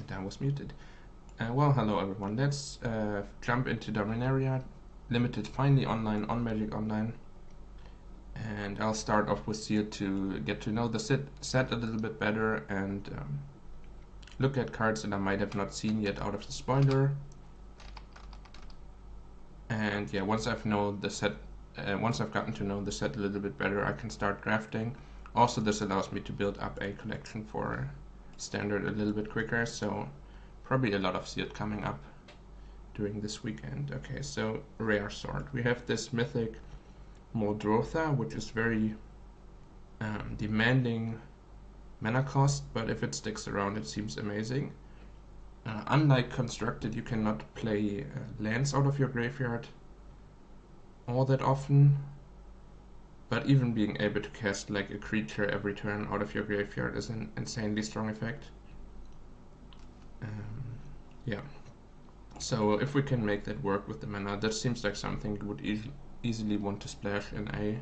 And I was muted. Well, hello everyone. Let's jump into Dominaria, limited finally online on Magic Online. And I'll start off with Seal to get to know the set a little bit better and look at cards that I might have not seen yet out of the spoiler. And yeah, once I've gotten to know the set a little bit better, I can start drafting. Also, this allows me to build up a collection for standard a little bit quicker, so probably a lot of Sealed coming up during this weekend. Okay, so rare sword. We have this mythic Muldrotha, which is very demanding mana cost, but if it sticks around it seems amazing. Unlike Constructed, you cannot play lands out of your graveyard all that often, but even being able to cast like a creature every turn out of your graveyard is an insanely strong effect. Yeah, so if we can make that work with the mana, that seems like something you would easily want to splash in a,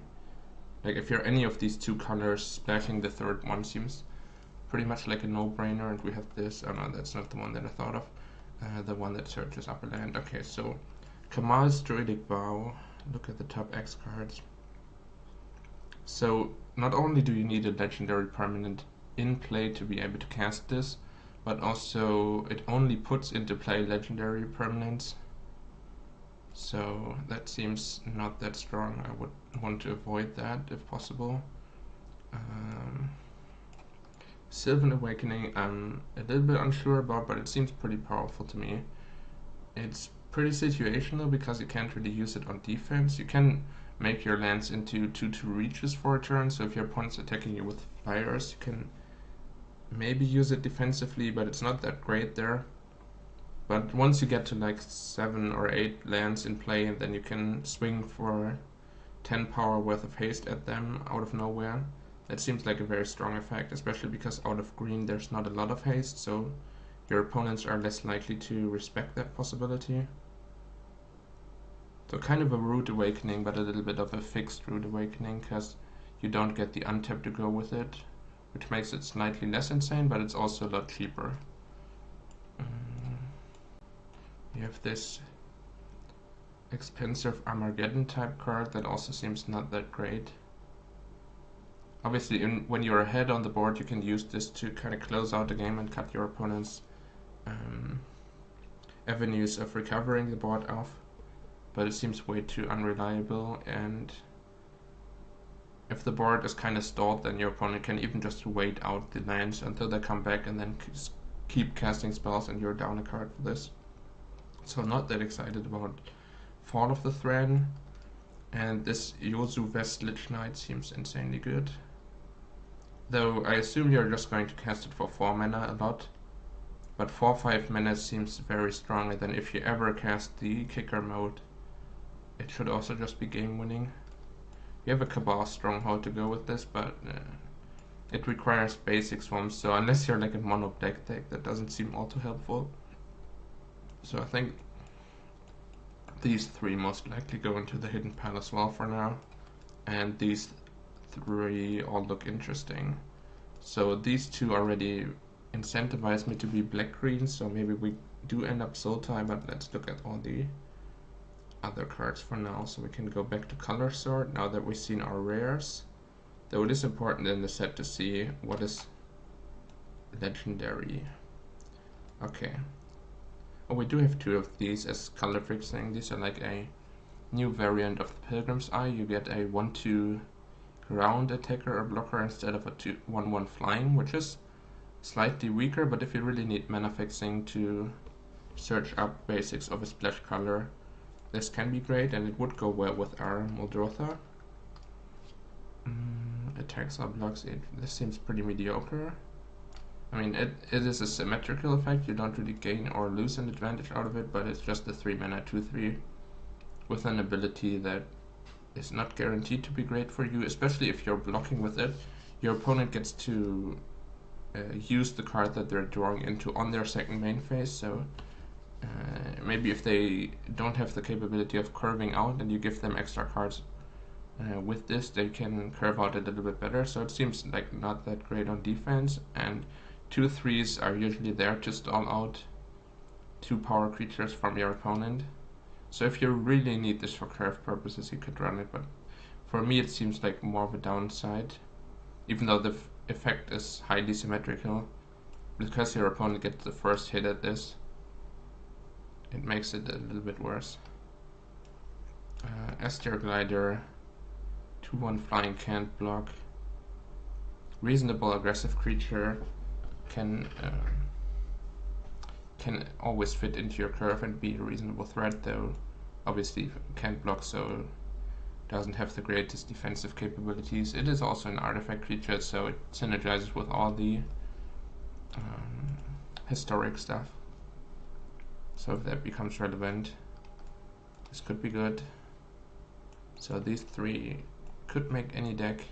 like if you're any of these two colors, splashing the third one seems pretty much like a no-brainer. And we have this, oh no, that's not the one that I thought of, the one that searches up a land. Okay, so Kamal's Druidic Vow, look at the top X cards. So not only do you need a legendary permanent in play to be able to cast this, but also it only puts into play legendary permanents. So that seems not that strong. I would want to avoid that if possible. Sylvan Awakening I'm a little bit unsure about, but it seems pretty powerful to me. It's pretty situational because you can't really use it on defense. You can make your lands into 2/2 reaches for a turn, so if your opponent's attacking you with flyers, you can maybe use it defensively, but it's not that great there. But once you get to like 7 or 8 lands in play, then you can swing for 10 power worth of haste at them out of nowhere. That seems like a very strong effect, especially because out of green there's not a lot of haste, so your opponents are less likely to respect that possibility. So kind of a Root Awakening, but a little bit of a fixed Root Awakening, because you don't get the untap to go with it, which makes it slightly less insane, but it's also a lot cheaper. You have this expensive Armageddon type card that also seems not that great. Obviously, when you're ahead on the board, you can use this to kind of close out the game and cut your opponent's avenues of recovering the board off, but it seems way too unreliable, and if the board is kind of stalled, then your opponent can even just wait out the lands until they come back and then keep casting spells and you're down a card for this. So not that excited about Fall of the Thran, and this Yozu Vestlich Knight seems insanely good. Though I assume you're just going to cast it for 4 mana a lot, but 4/5 mana seems very strong, and then if you ever cast the kicker mode, it should also just be game winning. You have a Cabal Stronghold to go with this, but it requires basic swamps, so unless you're like a mono deck, that doesn't seem all too helpful. So I think these 3 most likely go into the Hidden Palace wall for now, and these 3 all look interesting. So these 2 already incentivize me to be black-green, so maybe we do end up Sultai, but let's look at all the other cards for now, so we can go back to Color Sort now that we've seen our rares. Though it is important in the set to see what is legendary. Okay. Oh, we do have 2 of these as color fixing. These are like a new variant of the Pilgrim's Eye. You get a 1/2 ground attacker or blocker instead of a 1/1 flying, which is slightly weaker, but if you really need mana fixing to search up basics of a splash color, this can be great, and it would go well with our Muldrotha. Attacks or blocks, this seems pretty mediocre. I mean, it is a symmetrical effect, you don't really gain or lose an advantage out of it, but it's just a 3 mana 2/3 with an ability that is not guaranteed to be great for you, especially if you're blocking with it. Your opponent gets to use the card that they're drawing into on their second main phase, so maybe if they don't have the capability of curving out and you give them extra cards with this, they can curve out a little bit better. So it seems like not that great on defense, and 2 3s are usually there to stall out 2 power creatures from your opponent. So if you really need this for curve purposes, you could run it, but for me it seems like more of a downside, even though the effect is highly symmetrical. Because your opponent gets the first hit at this, it makes it a little bit worse. Esther Glider, 2/1 flying, can't block. Reasonable aggressive creature, can always fit into your curve and be a reasonable threat, though obviously can't block, so doesn't have the greatest defensive capabilities. It is also an artifact creature, so it synergizes with all the historic stuff. So if that becomes relevant, this could be good. So these 3 could make any deck.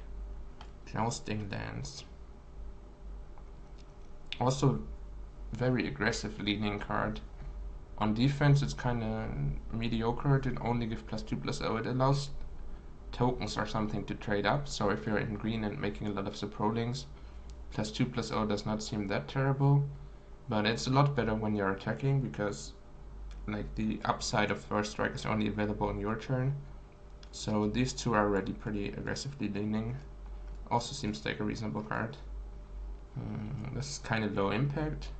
Jousting Lance. Also very aggressive leaning card. On defense it's kinda mediocre, it only gives +2/+0. It allows tokens or something to trade up, so if you're in green and making a lot of Saprolings, +2/+0 does not seem that terrible, but it's a lot better when you're attacking, because like the upside of first strike is only available on your turn. So these 2 are already pretty aggressively leaning. Also seems like a reasonable card. This is kind of low impact.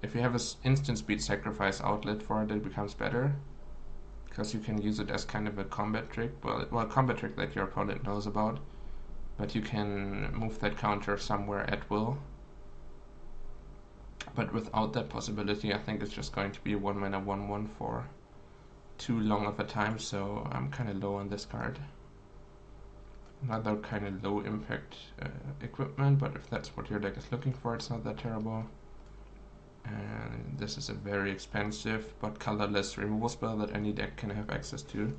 If you have an instant speed sacrifice outlet for it, it becomes better, because you can use it as kind of a combat trick. Well, a combat trick that your opponent knows about, but you can move that counter somewhere at will. But without that possibility, I think it's just going to be a 1-mana 1/1 for too long of a time, so I'm kind of low on this card. Another kind of low impact equipment, but if that's what your deck is looking for, it's not that terrible. And this is a very expensive but colorless removal spell that any deck can have access to,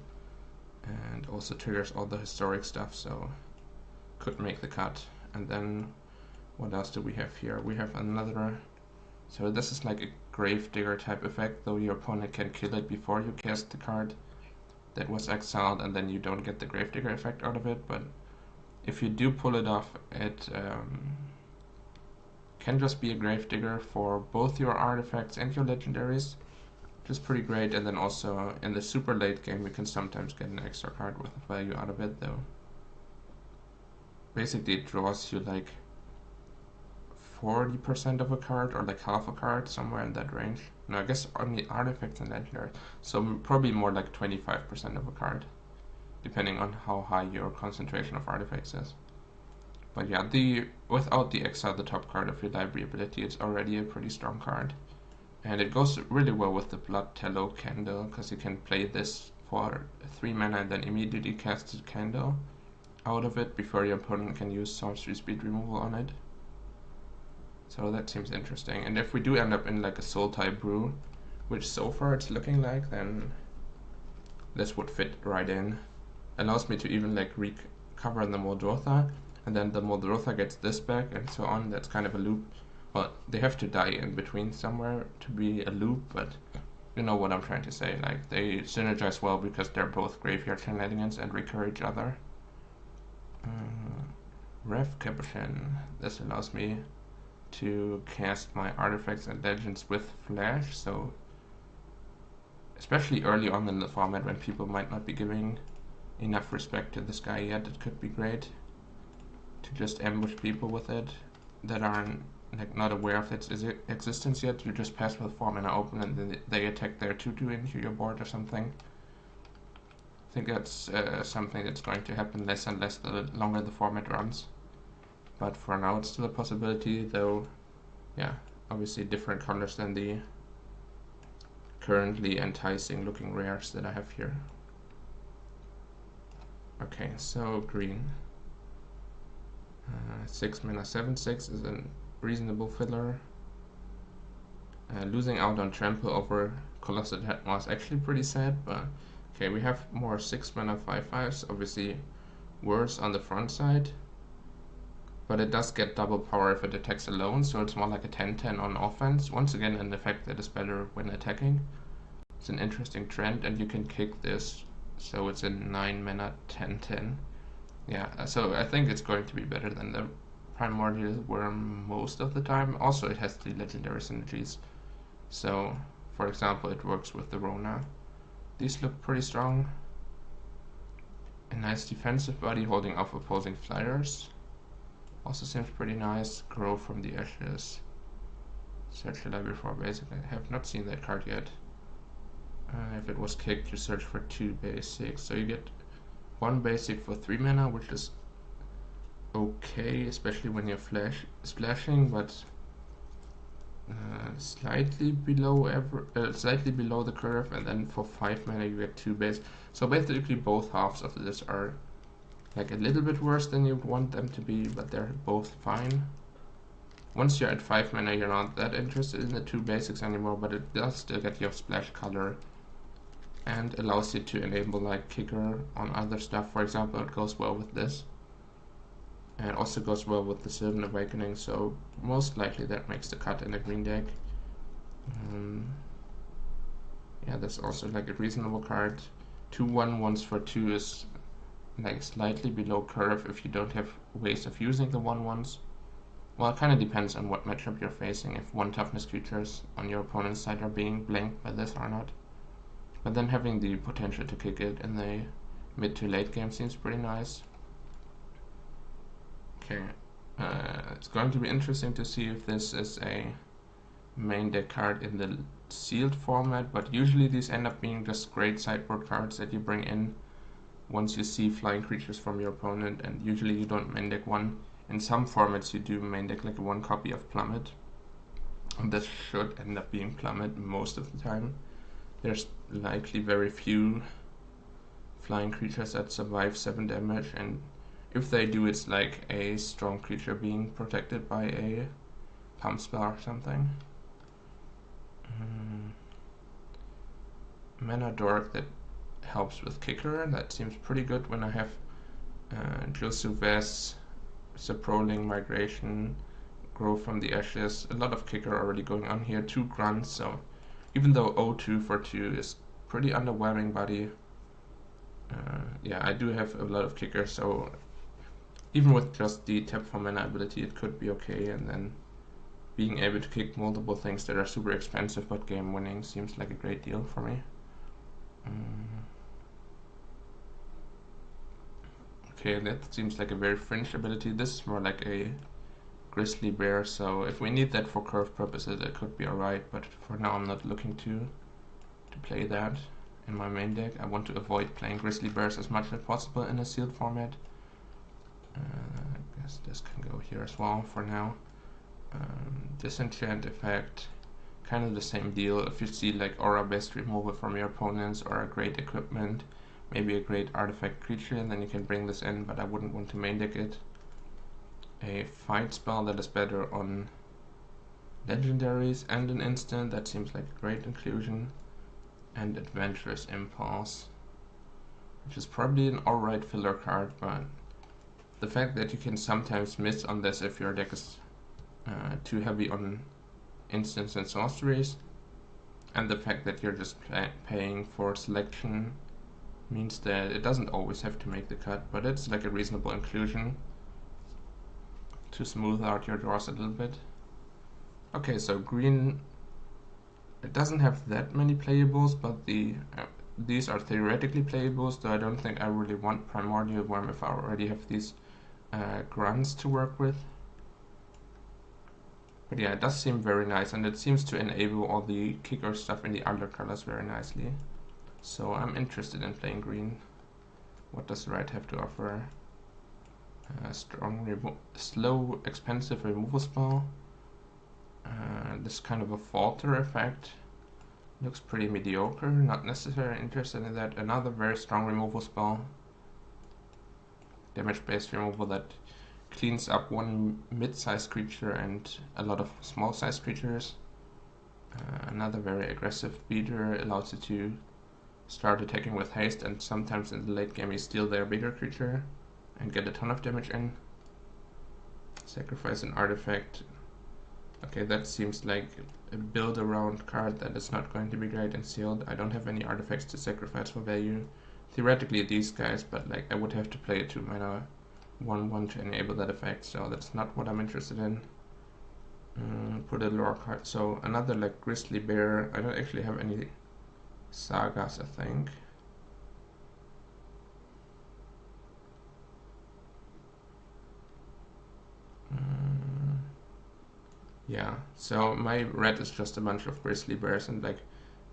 and also triggers all the historic stuff, so could make the cut. And then what else do we have here? We have another, so this is like a Gravedigger type effect, though your opponent can kill it before you cast the card that was exiled, and then you don't get the Gravedigger effect out of it. But if you do pull it off, it can just be a Gravedigger for both your artifacts and your legendaries, which is pretty great. And then also in the super late game, you can sometimes get an extra card with value out of it, though. Basically it draws you like 40% of a card, or like half a card, somewhere in that range. No, I guess only artifacts and legendaries, so probably more like 25% of a card, depending on how high your concentration of artifacts is. But yeah, without the exile, the top card of your library ability, it's already a pretty strong card. And it goes really well with the Blood Tallow Candle, because you can play this for 3 mana and then immediately cast the candle out of it before your opponent can use sorcery speed removal on it. So that seems interesting. And if we do end up in like a soul type brew, which so far it's looking like, then this would fit right in. Allows me to even like recover the Muldrotha, and then the Muldrotha gets this back, and so on. That's kind of a loop. Well, they have to die in between somewhere to be a loop, but you know what I'm trying to say. Like, they synergize well because they're both graveyard shenanigans and recur each other. Rev Capuchin. This allows me to cast my artifacts and legends with flash, so especially early on in the format when people might not be giving enough respect to this guy yet, it could be great to just ambush people with it that aren't like not aware of its existence yet. You just pass with 4 mana open and then they attack their 2/2 into your board or something. I think that's something that's going to happen less and less the longer the format runs. But for now it's still a possibility, though, yeah, obviously different colors than the currently enticing looking rares that I have here. Okay, so green. 6 mana 7/6 is a reasonable filler. Losing out on trample over Colossal Headmaw is actually pretty sad, but okay, we have more 6 mana 5/5s, obviously worse on the front side. But it does get double power if it attacks alone, so it's more like a 10/10 on offense. Once again, an effect that is better when attacking. It's an interesting trend, and you can kick this, so it's a 9 mana 10/10. Yeah, so I think it's going to be better than the Primordial Worm most of the time. Also, it has the legendary synergies. So, for example, it works with the Rona. These look pretty strong. A nice defensive body holding off opposing flyers. Also seems pretty nice. Grow from the Ashes. Search the library for basic. I have not seen that card yet. If it was kicked, you search for 2 basics. So you get 1 basic for 3 mana, which is okay, especially when you're splashing, but slightly below the curve. And then for 5 mana, you get 2 base. So basically, both halves of this are like a little bit worse than you'd want them to be, but they're both fine. Once you're at 5 mana, you're not that interested in the 2 basics anymore, but it does still get your splash color and allows you to enable like kicker on other stuff. For example, it goes well with this, and it also goes well with the Sylvan Awakening, so most likely that makes the cut in a green deck. Yeah, that's also like a reasonable card. 2 1/1s for 2 is like slightly below curve if you don't have ways of using the 1/1s. Well, it kind of depends on what matchup you're facing, if 1 toughness creatures on your opponent's side are being blanked by this or not. But then having the potential to kick it in the mid to late game seems pretty nice. Okay, it's going to be interesting to see if this is a main deck card in the sealed format, but usually these end up being just great sideboard cards that you bring in once you see flying creatures from your opponent, and usually you don't main deck one. In some formats you do main deck like 1 copy of Plummet, and this should end up being Plummet most of the time. There's likely very few flying creatures that survive 7 damage, and if they do, it's like a strong creature being protected by a pump spell or something. Mana Dork that helps with kicker, that seems pretty good when I have Josuves, Saproling, Migration, Grow from the Ashes, a lot of kicker already going on here, 2 grunts, so even though 0-2 for 2 is pretty underwhelming, buddy, yeah, I do have a lot of kicker, so even with just the tap for mana ability it could be okay, and then being able to kick multiple things that are super expensive but game winning seems like a great deal for me. Okay, that seems like a very fringe ability. This is more like a Grizzly Bear, so if we need that for curve purposes it could be alright, but for now I'm not looking to play that in my main deck. I want to avoid playing Grizzly Bears as much as possible in a sealed format. I guess this can go here as well for now. Disenchant effect, kind of the same deal. If you see like aura-based removal from your opponents or a great equipment, maybe a great artifact creature, and then you can bring this in, but I wouldn't want to main deck it. A fight spell that is better on legendaries and an instant, that seems like a great inclusion. And Adventurous Impulse, which is probably an alright filler card, but the fact that you can sometimes miss on this if your deck is too heavy on instants and sorceries, and the fact that you're just paying for selection means that it doesn't always have to make the cut, but it's like a reasonable inclusion to smooth out your draws a little bit. Okay, so green, it doesn't have that many playables, but these are theoretically playables, so I don't think I really want Primordial Worm if I already have these grunts to work with. But yeah, it does seem very nice, and it seems to enable all the kicker stuff in the other colors very nicely. So I'm interested in playing green. What does red have to offer? Slow, expensive removal spell. This kind of a falter effect. Looks pretty mediocre, not necessarily interested in that. Another very strong removal spell. Damage-based removal that cleans up 1 mid-sized creature and a lot of small-sized creatures. Another very aggressive beater, allows you to start attacking with haste, and sometimes in the late game you steal their bigger creature and get a ton of damage in. Sacrifice an artifact. Okay, that seems like a build-around card that is not going to be great in sealed. I don't have any artifacts to sacrifice for value. Theoretically these guys, but like I would have to play a 2 mana 1/1 to enable that effect, so that's not what I'm interested in. Put a lore card, so another like Grizzly Bear. I don't actually have any sagas, I think. Yeah, so my red is just a bunch of Grizzly Bears and like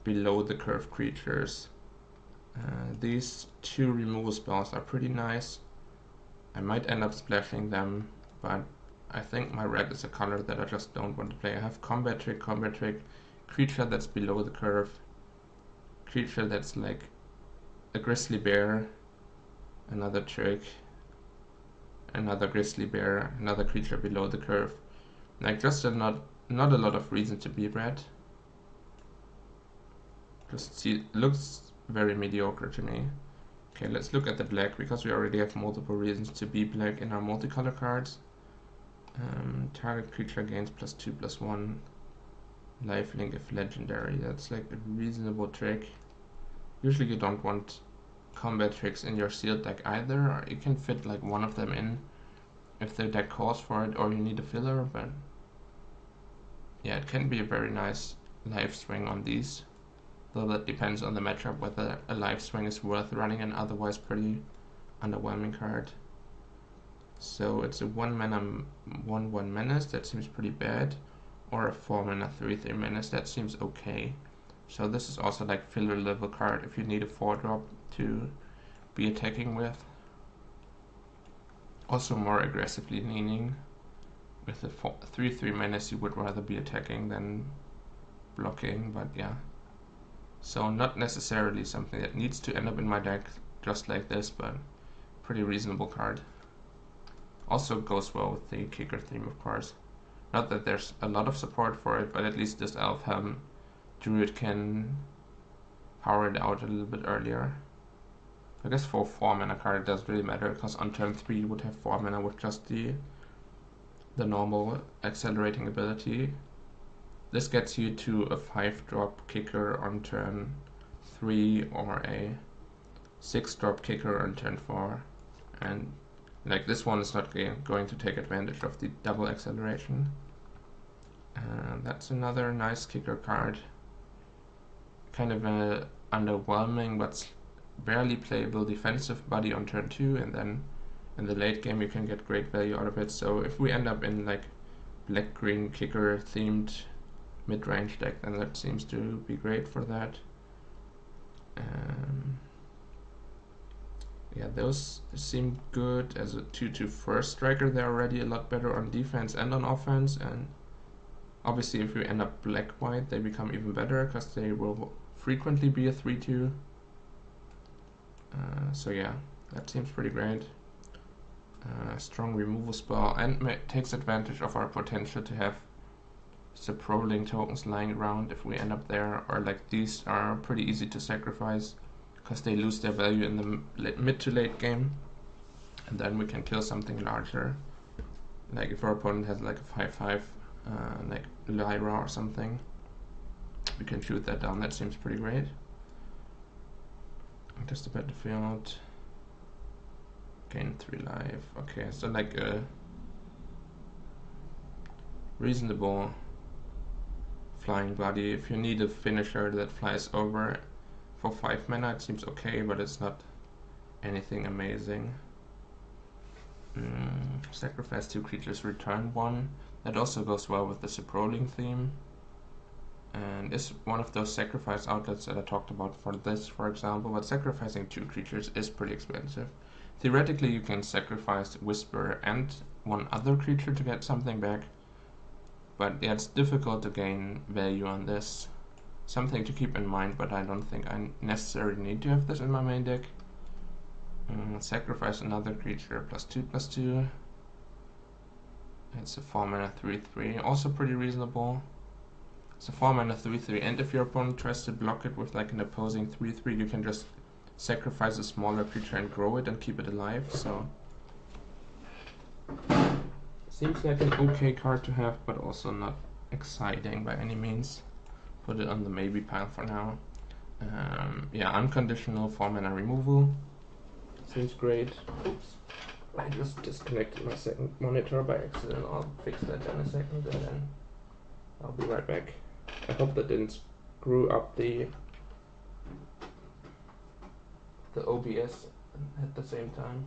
below the curve creatures. These two removal spells are pretty nice. I might end up splashing them, but I think my red is a color that I just don't want to play. I have combat trick, creature that's below the curve, creature that's like a Grizzly Bear, another trick, another Grizzly Bear, another creature below the curve. Like just not a lot of reason to be red. Just looks very mediocre to me. Okay, let's look at the black, because we already have multiple reasons to be black in our multicolor cards. Target creature gains +2/+1 lifelink if legendary. That's like a reasonable trick. Usually you don't want combat tricks in your sealed deck either, or you can fit like one of them in if the deck calls for it, or you need a filler, but yeah, it can be a very nice life swing on these. Though that depends on the matchup whether a life swing is worth running an otherwise pretty underwhelming card. So it's a 1-mana 1/1 menace, that seems pretty bad, or a 4-mana 3/3 menace, that seems okay. So this is also like filler level card if you need a 4-drop to be attacking with. Also more aggressively leaning. With the 3/3 menace you would rather be attacking than blocking, but yeah. So not necessarily something that needs to end up in my deck just like this, but pretty reasonable card. Also goes well with the kicker theme, of course. Not that there's a lot of support for it, but at least this Elf Helm Druid can power it out a little bit earlier. I guess for a 4-mana card it doesn't really matter, because on turn 3 you would have 4 mana with just the normal accelerating ability. This gets you to a 5-drop kicker on turn 3 or a 6-drop kicker on turn 4, and like this one is not going to take advantage of the double acceleration. That's another nice kicker card. Kind of a underwhelming but barely playable defensive buddy on turn 2, and then in the late game you can get great value out of it. So if we end up in like black-green kicker themed mid-range deck, then that seems to be great for that. Yeah, those seem good as a 2/2 first striker. They're already a lot better on defense and on offense, and obviously if you end up black-white they become even better, because they will frequently be a 3/2. So yeah, that seems pretty great. Strong removal spell, and takes advantage of our potential to have sub-rolling tokens lying around if we end up there, or like these are pretty easy to sacrifice because they lose their value in the mid to late game, and then we can kill something larger. Like if our opponent has like a 5/5 like Lyra or something, we can shoot that down. That seems pretty great. Just the battlefield. Gain 3 life. Okay, so like a reasonable flying body. If you need a finisher that flies over for 5 mana, it seems okay, but it's not anything amazing. Sacrifice 2 creatures, return 1. That also goes well with the sub-rolling theme, and is one of those sacrifice outlets that I talked about for this, for example, but sacrificing 2 creatures is pretty expensive. Theoretically you can sacrifice Whisper and 1 other creature to get something back, but yeah, it's difficult to gain value on this. Something to keep in mind, but I don't think I necessarily need to have this in my main deck. Sacrifice another creature, +2/+2. It's a 4-mana 3/3, also pretty reasonable. It's a 4-mana 3/3, and if your opponent tries to block it with like an opposing 3/3, you can just sacrifice a smaller creature and grow it and keep it alive. So seems like an okay card to have, but also not exciting by any means. Put it on the maybe pile for now. Yeah, unconditional 4-mana removal. Seems great. Oops. I just disconnected my second monitor by accident. I'll fix that in a second and then I'll be right back. I hope that didn't screw up the OBS at the same time.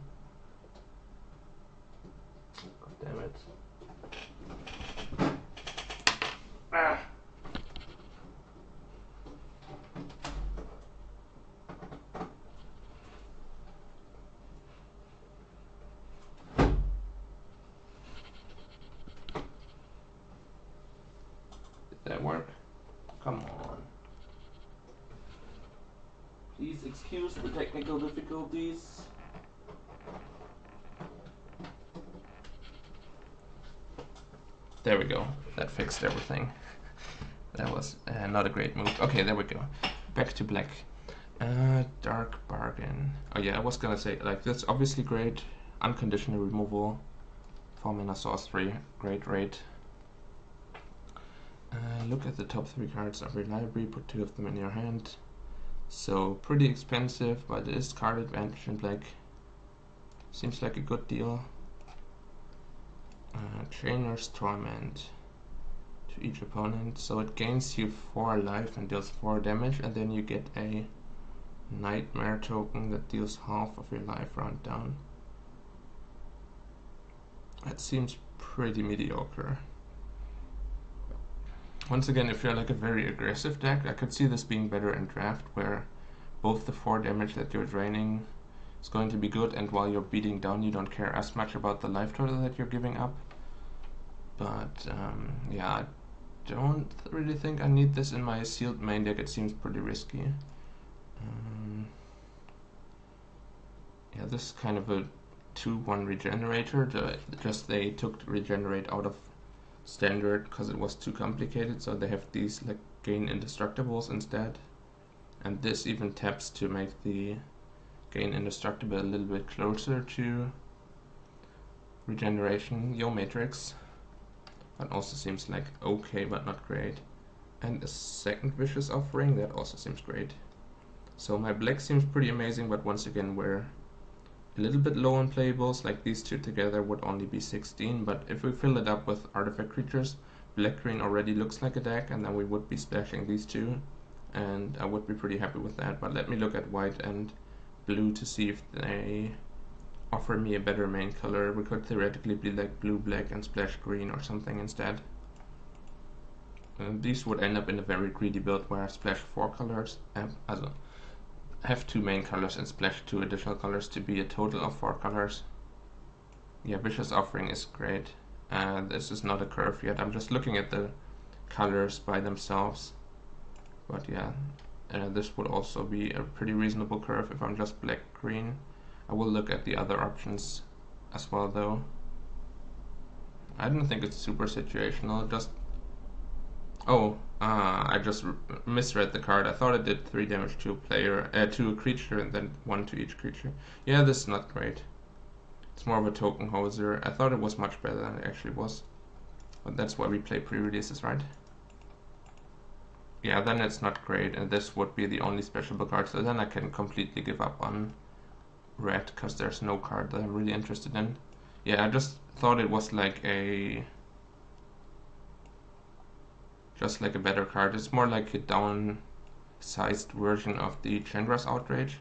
God damn it. Ah. Did that work? Come on. Please excuse the technical difficulties. There we go. That fixed everything. That was not a great move. Okay, there we go. Back to black. Dark bargain. Oh yeah, I was gonna say, like, that's obviously great. Unconditional removal. 4 mana sorcery. Great rate. Look at the top 3 cards of your library. Put 2 of them in your hand. So pretty expensive, but it is card advantage in black. Seems like a good deal. Trainer's Torment to each opponent. So it gains you 4 life and deals 4 damage, and then you get a Nightmare token that deals half of your life round down. That seems pretty mediocre. Once again, if you're like a very aggressive deck, I could see this being better in draft, where both the 4 damage that you're draining is going to be good, and while you're beating down, you don't care as much about the life total that you're giving up. But yeah, I don't really think I need this in my sealed main deck. It seems pretty risky. Yeah, this is kind of a 2-1 regenerator. Just they took regenerate out of standard because it was too complicated, so they have these like gain indestructibles instead, and this even taps to make the gain indestructible a little bit closer to regeneration. Yo Matrix. That also seems like okay, but not great. And the second Vicious Offering, that also seems great. So my black seems pretty amazing, but once again we're a little bit low on playables. Like these two together would only be 16, but if we fill it up with artifact creatures, black-green already looks like a deck, and then we would be splashing these two, and I would be pretty happy with that. But let me look at white and blue to see if they offer me a better main color. We could theoretically be like blue-black and splash green or something instead. These would end up in a very greedy build where I splash 4 colors, also have 2 main colors and splash 2 additional colors to be a total of 4 colors. Yeah, Vicious Offering is great. This is not a curve yet, I'm just looking at the colors by themselves. But yeah, this would also be a pretty reasonable curve if I'm just black-green. I will look at the other options as well though. I don't think it's super situational, just... Oh, I just misread the card. I thought it did 3 damage to a player, to a creature, and then 1 to each creature. Yeah, this is not great. It's more of a token hoser. I thought it was much better than it actually was. But that's why we play pre-releases, right? Yeah, then it's not great, and this would be the only specialable card, so then I can completely give up on red, because there's no card that I'm really interested in. Yeah, I just thought it was like a... just like a better card. It's more like a down-sized version of the Chandra's Outrage.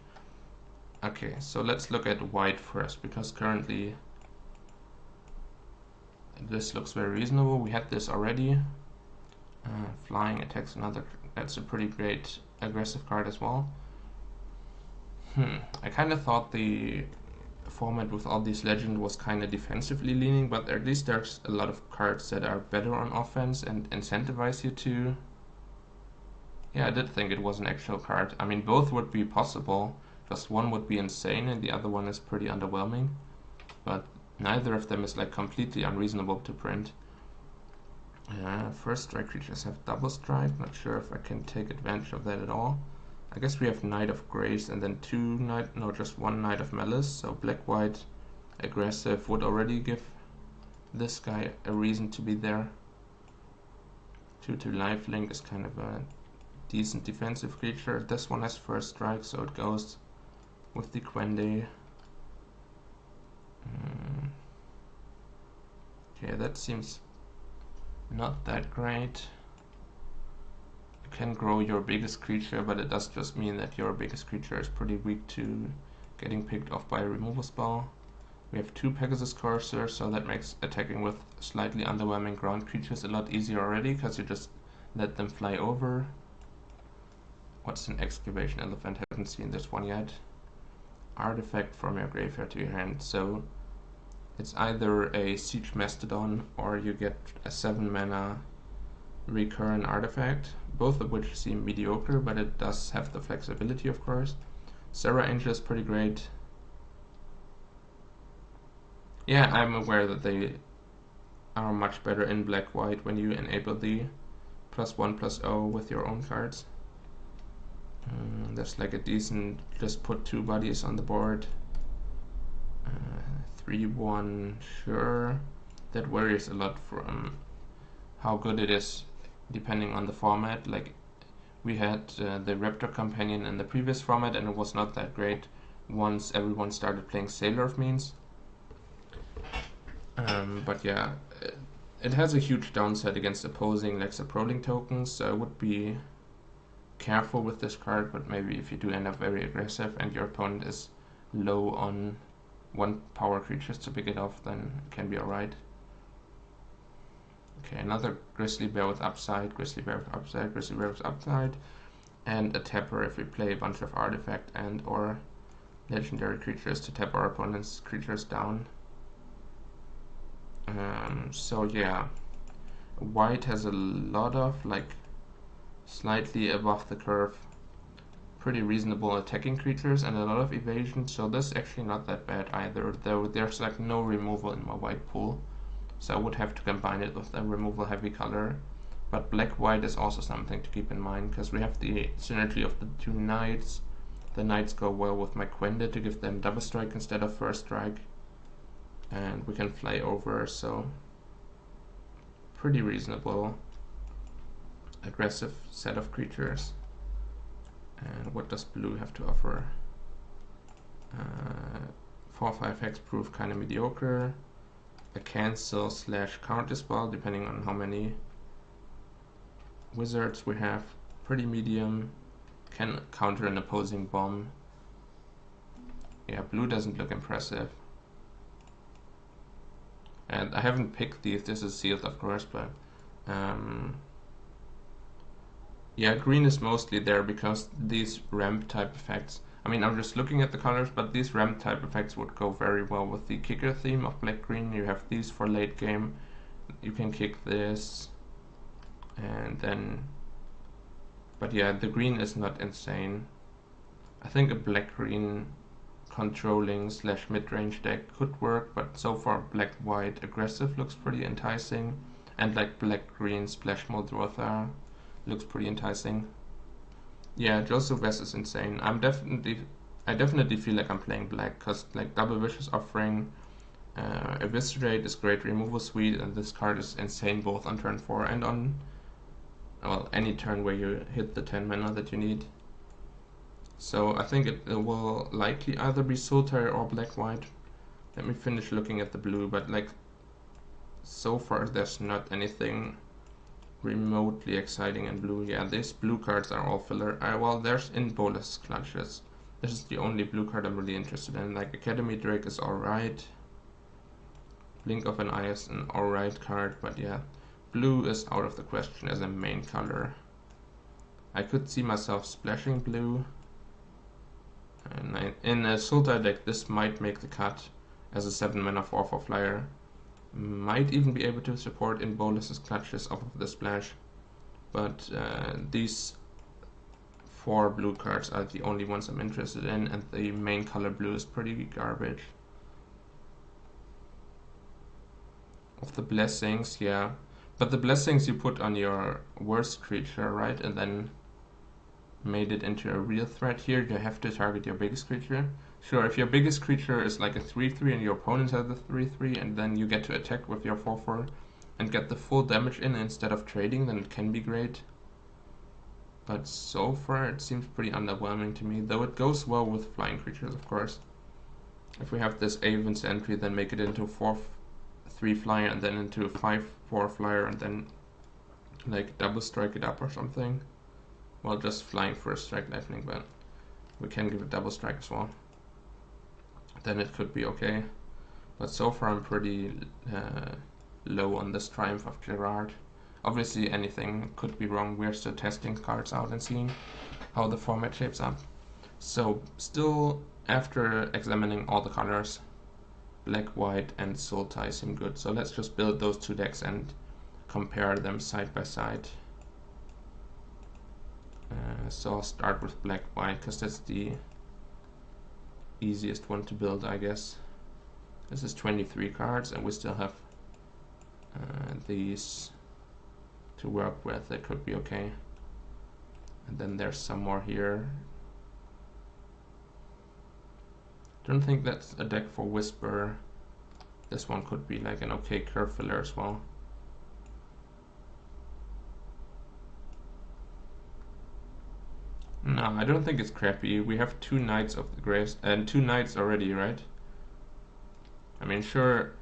Okay, so let's look at white first, because currently this looks very reasonable. We had this already. Flying attacks another, that's a pretty great aggressive card as well. I kind of thought the format with all these legends was kind of defensively leaning, but at least there's a lot of cards that are better on offense and incentivize you to... Yeah, I did think it was an actual card. I mean, both would be possible, just one would be insane and the other one is pretty underwhelming, but neither of them is like completely unreasonable to print. First strike creatures have double strike, not sure if I can take advantage of that at all. I guess we have Knight of Grace and then just one Knight of Malice, so black-white aggressive would already give this guy a reason to be there. 2/2 lifelink is kind of a decent defensive creature. This one has first strike, so it goes with the Quende. Okay, that seems not that great. You can grow your biggest creature, but it does just mean that your biggest creature is pretty weak to getting picked off by a removal spell. We have 2 Pegasus Coursers, so that makes attacking with slightly underwhelming ground creatures a lot easier already, because you just let them fly over. What's an Excavation Elephant? Haven't seen this one yet. Artifact from your graveyard to your hand, so it's either a Siege Mastodon or you get a 7 mana recurrent artifact, both of which seem mediocre, but it does have the flexibility, of course. Serra Angel is pretty great. Yeah, I'm aware that they are much better in black-white when you enable the +1/+0 with your own cards. That's like a decent, just put 2 bodies on the board. 3/1, sure. That varies a lot from how good it is depending on the format. Like, we had the Raptor Companion in the previous format and it was not that great once everyone started playing Sailor of Means. But yeah, it has a huge downside against opposing Lexa Proling tokens, so I would be careful with this card, but maybe if you do end up very aggressive and your opponent is low on 1 power creatures to pick it off, then it can be alright. Okay, another Grizzly Bear with upside, Grizzly Bear with upside, Grizzly Bear with upside, and a tapper if we play a bunch of artifact and or legendary creatures to tap our opponent's creatures down. So yeah, white has a lot of, like, slightly above the curve, pretty reasonable attacking creatures and a lot of evasion, so this is actually not that bad either, though there's like no removal in my white pool, so I would have to combine it with a removal heavy color. But black-white is also something to keep in mind, because we have the synergy of the 2 knights. The knights go well with my Quenda to give them double strike instead of first strike, and we can fly over, so pretty reasonable aggressive set of creatures. And what does blue have to offer? 4/5 hexproof, kind of mediocre. A cancel / counter spell, depending on how many wizards we have. Pretty medium. Can counter an opposing bomb. Yeah, blue doesn't look impressive. And I haven't picked these, this is sealed of course, but yeah, green is mostly there because these ramp type effects, I mean, I'm just looking at the colors, but these ramp type effects would go very well with the kicker theme of black-green. You have these for late game, you can kick this, and then, but yeah, the green is not insane. I think a black-green controlling / mid-range deck could work, but so far black-white aggressive looks pretty enticing, and like black-green Splash Muldrotha looks pretty enticing. Yeah, Joseph West is insane. I definitely feel like I'm playing black, because like Double Vicious Offering, Eviscerate is great removal suite, and this card is insane both on turn 4 and on, well, any turn where you hit the 10 mana that you need. So I think it will likely either be Sultai or black-white. Let me finish looking at the blue, but like, so far there's not anything remotely exciting in blue. Yeah, these blue cards are all filler. Well, there's in Bolas Clutches. This is the only blue card I'm really interested in. Like, Academy Drake is alright. Blink of an Eye is an alright card, but yeah, blue is out of the question as a main color. I could see myself splashing blue. And in a Sultai deck, this might make the cut as a 7 mana 4/4 flyer. Might even be able to support in Bolas' Clutches off of the splash, but these 4 blue cards are the only ones I'm interested in, and the main color blue is pretty garbage. Of the blessings, yeah, but the blessings you put on your worst creature, right, and then made it into a real threat. Here you have to target your biggest creature. Sure, if your biggest creature is like a 3/3 and your opponent has a 3/3, and then you get to attack with your 4/4 and get the full damage in instead of trading, then it can be great. But so far it seems pretty underwhelming to me, though it goes well with flying creatures, of course. If we have this Avon's entry, then make it into 3 flyer and then into a 5/4 flyer and then like double strike it up or something. Well, just flying first strike lightning, but we can give it double strike as well. Then it could be okay. But so far I'm pretty low on this Triumph of Gerard. Obviously anything could be wrong. We're still testing cards out and seeing how the format shapes up. So still, after examining all the colors, black, white and Sultai seem good. So let's just build those two decks and compare them side by side. So I'll start with black, white because that's the easiest one to build, I guess. This is 23 cards and we still have these to work with. That could be okay. And then there's some more here. Don't think that's a deck for Whisper. This one could be like an okay curve filler as well. No, I don't think it's crappy. We have 2 Knights of the Graves and 2 Knights already, right? I mean, sure.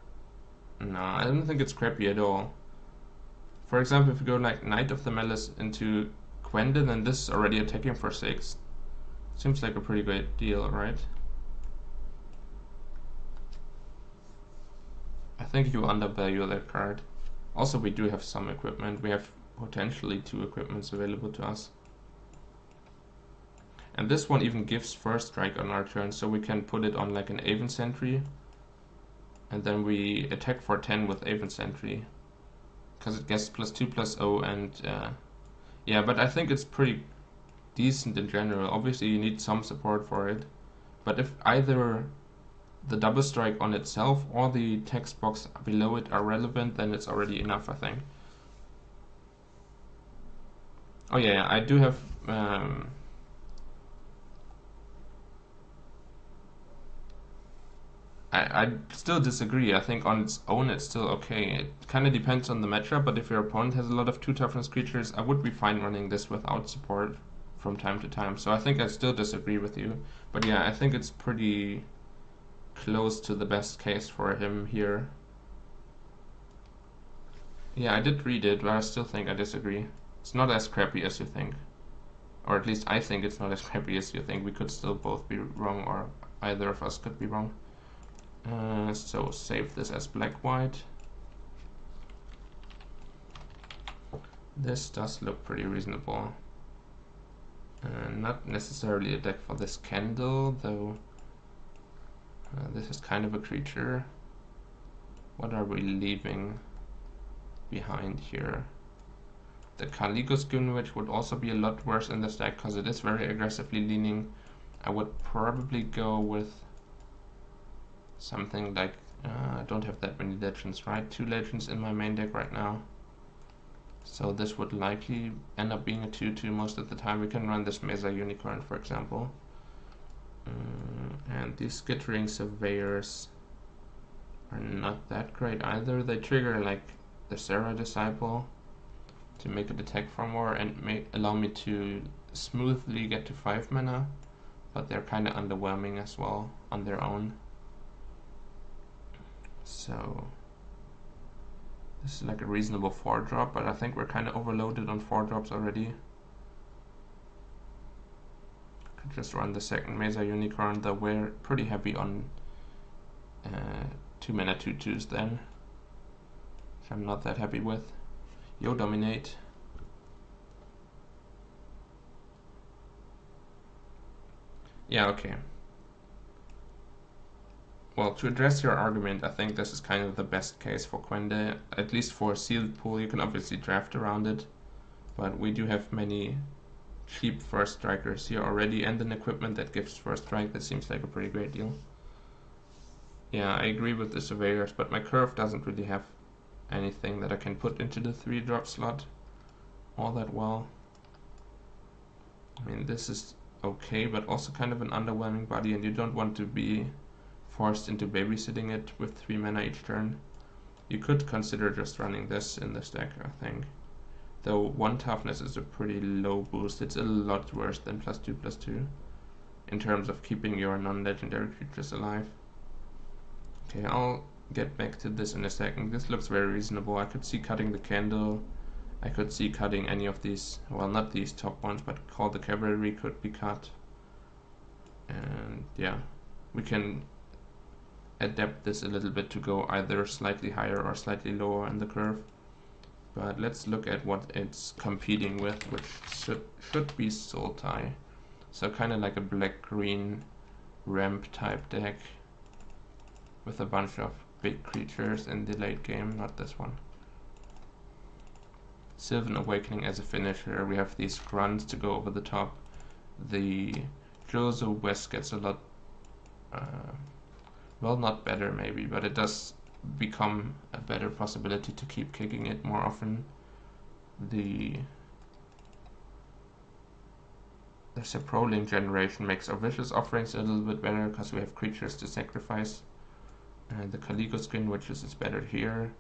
No, I don't think it's crappy at all. For example, if you go like Knight of the Malice into Quende, then this is already attacking for 6. Seems like a pretty great deal, right? I think you undervalue that card. Also, we do have some equipment. We have potentially 2 equipments available to us. And this one even gives first strike on our turn, so we can put it on like an Aven Sentry. And then we attack for 10 with Aven Sentry. Because it gets +2/+0 and yeah, but I think it's pretty decent in general. Obviously you need some support for it. But if either the double strike on itself or the text box below it are relevant, then it's already enough, I think. Oh yeah, I do have I still disagree. I think on its own it's still okay. It kind of depends on the matchup, but if your opponent has a lot of 2 toughness creatures, I would be fine running this without support from time to time. So I think I still disagree with you. But yeah, I think it's pretty close to the best case for him here. Yeah, I did read it, but I still think I disagree. It's not as crappy as you think. Or at least I think it's not as crappy as you think. We could still both be wrong, or either of us could be wrong. So save this as black-white. This does look pretty reasonable. Not necessarily a deck for this candle, though. This is kind of a creature. What are we leaving behind here? The Caligo Skin, which would also be a lot worse in this deck because it is very aggressively leaning. I would probably go with something like, I don't have that many legends, right? 2 legends in my main deck right now. So this would likely end up being a 2/2 most of the time. We can run this Mesa Unicorn, for example. And these Skittering Surveyors are not that great either. They trigger like the Sarah Disciple to make it attack for more and allow me to smoothly get to 5 mana, but they're kind of underwhelming as well on their own. So this is like a reasonable 4-drop, but I think we're kind of overloaded on 4-drops already. Could just run the second Mesa Unicorn, though we're pretty happy on 2 mana 2/2s then, which I'm not that happy with. Yo, Dominate. Yeah, okay. Well, to address your argument, I think this is kind of the best case for Quende, at least for a sealed pool. You can obviously draft around it, but we do have many cheap first strikers here already, and an equipment that gives first strike. That seems like a pretty great deal. Yeah, I agree with the Surveyors, but my curve doesn't really have anything that I can put into the 3-drop slot all that well. I mean, this is okay, but also kind of an underwhelming body, and you don't want to be forced into babysitting it with 3 mana each turn. You could consider just running this in this deck, I think. Though 1 toughness is a pretty low boost. It's a lot worse than +2/+2 in terms of keeping your non-legendary creatures alive. Okay, I'll get back to this in a second. This looks very reasonable. I could see cutting the candle. I could see cutting any of these, well, not these top ones, but Call the Cavalry could be cut. And yeah, we can adapt this a little bit to go either slightly higher or slightly lower in the curve. But let's look at what it's competing with, which should be Sultai. So kind of like a black-green ramp type deck with a bunch of big creatures in the late game, not this one. Sylvan Awakening as a finisher. We have these grunts to go over the top. The Jozo West gets a lot, well, not better maybe, but it does become a better possibility to keep kicking it more often. The Saproling generation makes our Vicious Offerings a little bit better because we have creatures to sacrifice. The Calico skin, which is better here,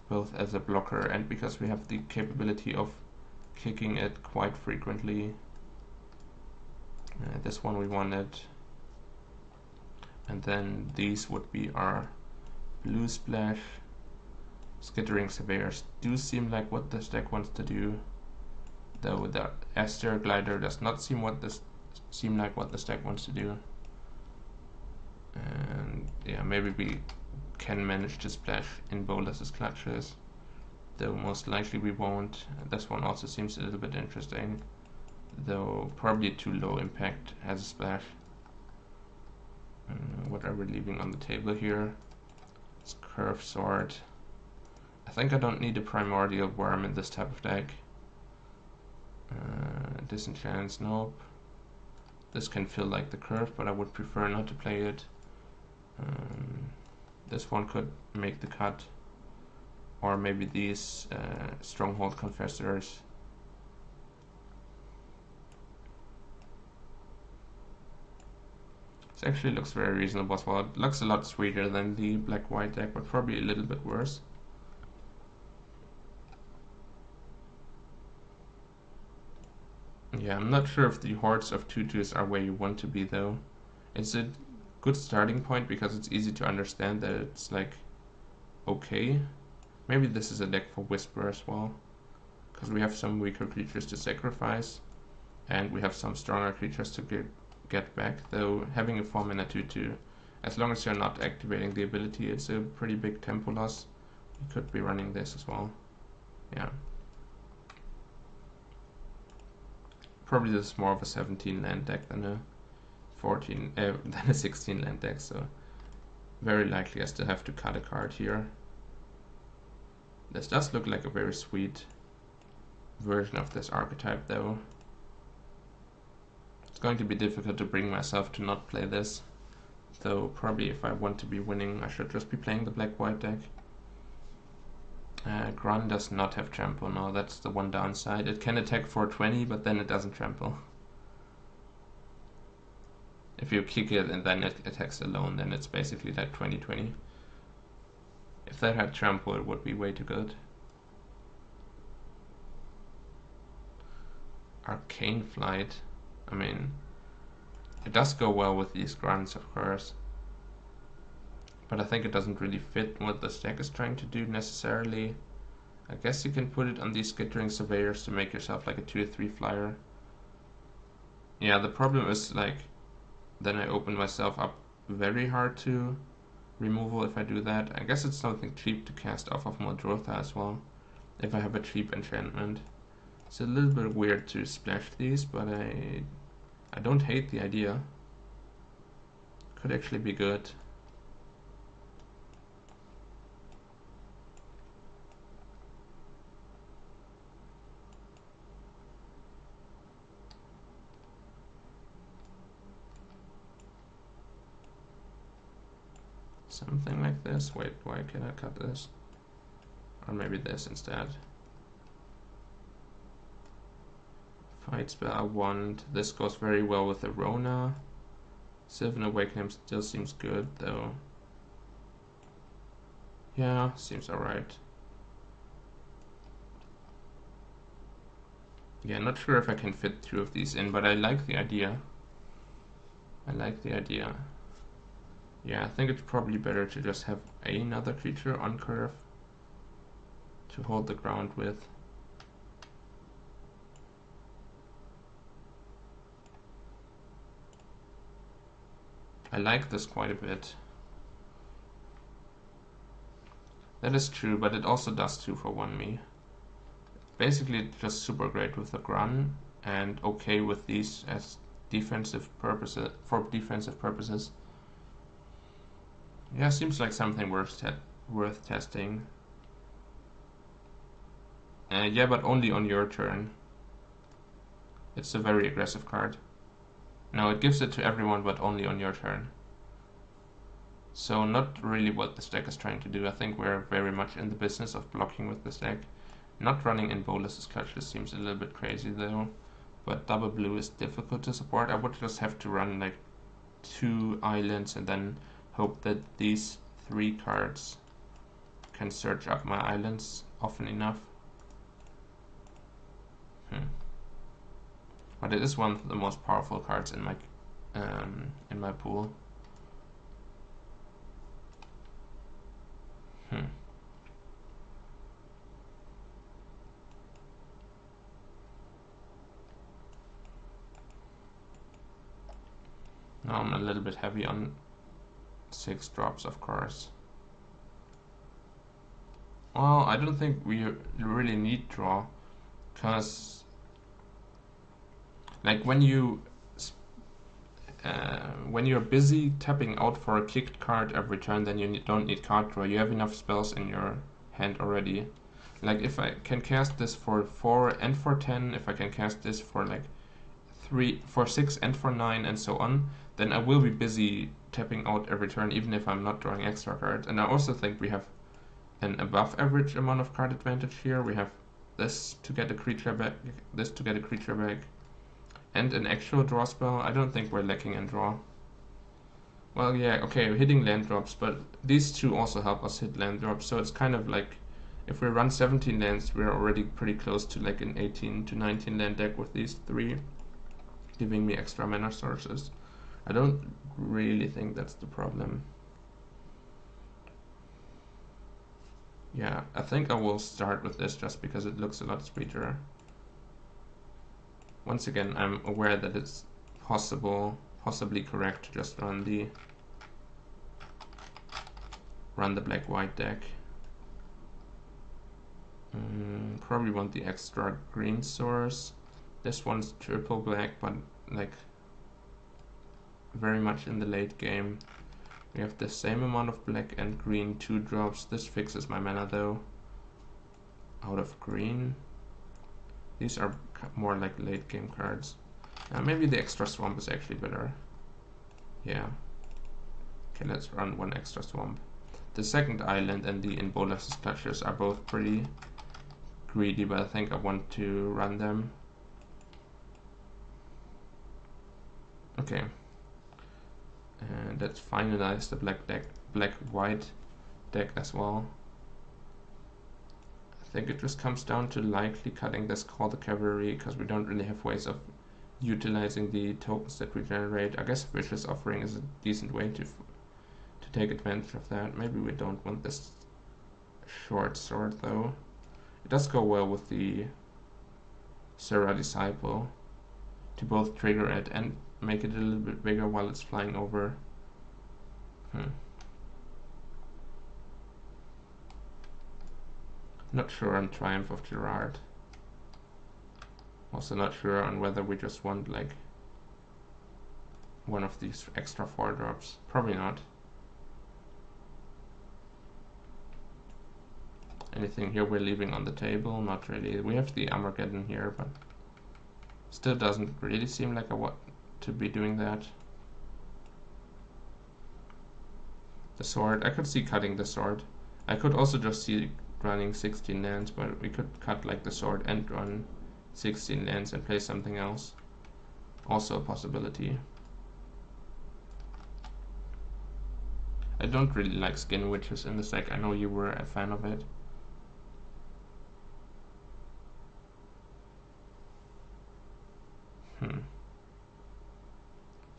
both as a blocker and because we have the capability of kicking it quite frequently. This one we wanted. And then these would be our Blue Splash. Skittering Surveyors do seem like what this deck wants to do, though the Aster Glider does not seem like what this deck wants to do. And yeah, maybe we can manage to splash in Bolas's clutches, though most likely we won't. This one also seems a little bit interesting, though probably too low impact as a splash. What are we leaving on the table here? It's Curve Sword. I think I don't need a Primordial Worm in this type of deck. Disenchants, nope. This can feel like the curve, but I would prefer not to play it. This one could make the cut, or maybe these Stronghold Confessors. This actually looks very reasonable as well. It looks a lot sweeter than the black-white deck, but probably a little bit worse. Yeah, I'm not sure if the hordes of 2/2s are where you want to be though. It's a good starting point because it's easy to understand that it's like okay. Maybe this is a deck for Whisper as well, because we have some weaker creatures to sacrifice and we have some stronger creatures to get back, though having a 4-mana 2/2, as long as you're not activating the ability, it's a pretty big tempo loss. You could be running this as well. Yeah. Probably this is more of a 17 land deck than a 16 land deck, so very likely I still have to cut a card here. This does look like a very sweet version of this archetype though. It's going to be difficult to bring myself to not play this, though probably if I want to be winning I should just be playing the black-white deck. Grun does not have trample, no, that's the one downside. It can attack for 20, but then it doesn't trample. If you kick it and then it attacks alone, then it's basically like 20-20. If that had trample, it would be way too good. Arcane Flight, I mean, it does go well with these grunts, of course. But I think it doesn't really fit what the deck is trying to do necessarily. I guess you can put it on these Skittering Surveyors to make yourself like a 2/3 flyer. Yeah, the problem is like, then I open myself up very hard to removal if I do that. I guess it's something cheap to cast off of Muldrotha as well, if I have a cheap enchantment. It's a little bit weird to splash these, but I don't hate the idea. Could actually be good. Something like this. Wait, why can I cut this? Or maybe this instead. Fight spell, wand. This goes very well with the Rona. Sylvan Awakening still seems good though. Yeah, seems alright. Yeah, not sure if I can fit 2 of these in, but I like the idea. I like the idea. Yeah, I think it's probably better to just have another creature on curve to hold the ground with. I like this quite a bit. That is true, but it also does 2 for 1 me. Basically, it's just super great with the Grun and okay with these as defensive purposes, for defensive purposes. Yeah, seems like something worth testing. Yeah, but only on your turn. It's a very aggressive card. No, it gives it to everyone, but only on your turn. So not really what this deck is trying to do. I think we're very much in the business of blocking with this deck. Not running in Bolus's Clutches seems a little bit crazy though. But double blue is difficult to support. I would just have to run like 2 islands and then hope that these 3 cards can search up my islands often enough. But it is one of the most powerful cards in my pool. Now I'm a little bit heavy on 6 drops, of course. Well, I don't think we really need draw, because like when you're busy tapping out for a kicked card every turn, then you don't need card draw. You have enough spells in your hand already. Like if I can cast this for 4 and for 10, if I can cast this for like 3, for 6 and for 9 and so on, then I will be busy tapping out every turn, even if I'm not drawing extra cards. And I also think we have an above average amount of card advantage here. We have this to get a creature back, this to get a creature back, and an actual draw spell. I don't think we're lacking in draw. Well, yeah, okay, we're hitting land drops, but these 2 also help us hit land drops, so it's kind of like if we run 17 lands, we're already pretty close to like an 18 to 19 land deck with these 3, giving me extra mana sources. I don't really think that's the problem. Yeah, I think I will start with this just because it looks a lot sweeter. Once again, I'm aware that it's possibly correct to just run the black-white deck. Probably want the extra green source. This one's triple black, but like very much in the late game. We have the same amount of black and green 2 drops. This fixes my mana though. Out of green. These are more like late game cards. Maybe the extra swamp is actually better. Yeah. Okay, let's run 1 extra swamp. The second island and the in Bolus's Clutches are both pretty greedy, but I think I want to run them. Okay. And let's finalize the black-white deck as well. I think it just comes down to likely cutting this Call the Cavalry, because we don't really have ways of utilizing the tokens that we generate. I guess Vicious Offering is a decent way to take advantage of that. Maybe we don't want this short sword though. It does go well with the Serra Disciple to both trigger it and make it a little bit bigger while it's flying over. Not sure on Triumph of Gerard. Also not sure on whether we just want like one of these extra 4 drops. Probably not. Anything here we're leaving on the table? Not really. We have the Armageddon here, but still doesn't really seem like I want to be doing that. The sword. I could see cutting the sword. I could also just see running 16 lands, but we could cut like the sword and run 16 lands and play something else. Also a possibility. I don't really like Skin Witches in this deck. I know you were a fan of it.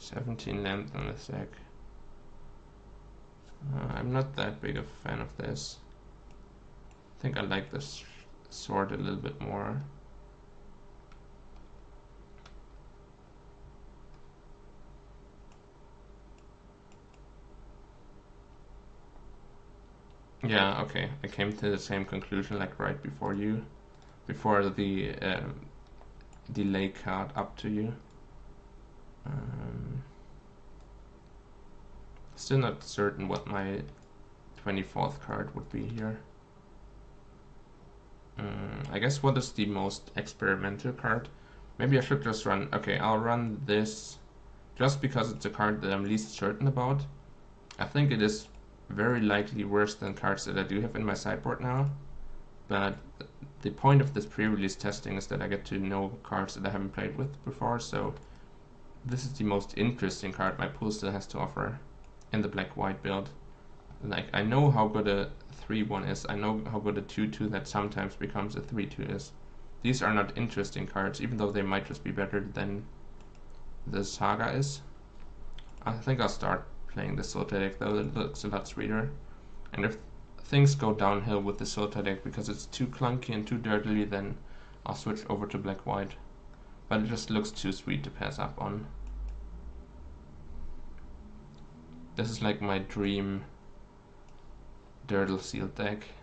17 lands on this deck. I'm not that big of a fan of this. I think I like this sword a little bit more. Yeah, okay. I came to the same conclusion like right before you, before the delay card up to you. Still not certain what my 24th card would be here. I guess what is the most experimental card? Maybe I should just run. Okay, I'll run this just because it's a card that I'm least certain about. I think it is very likely worse than cards that I do have in my sideboard now. But the point of this pre-release testing is that I get to know cards that I haven't played with before, so this is the most interesting card my pool still has to offer in the black-white build. Like, I know how good a 3-1 is, I know how good a 2-2 that sometimes becomes a 3-2 is. These are not interesting cards, even though they might just be better than the Saga is. I think I'll start playing the Sultai deck though, it looks a lot sweeter. And if things go downhill with the Sultai deck because it's too clunky and too dirtily, then I'll switch over to black-white. But it just looks too sweet to pass up on. This is like my dream Dirtle sealed deck.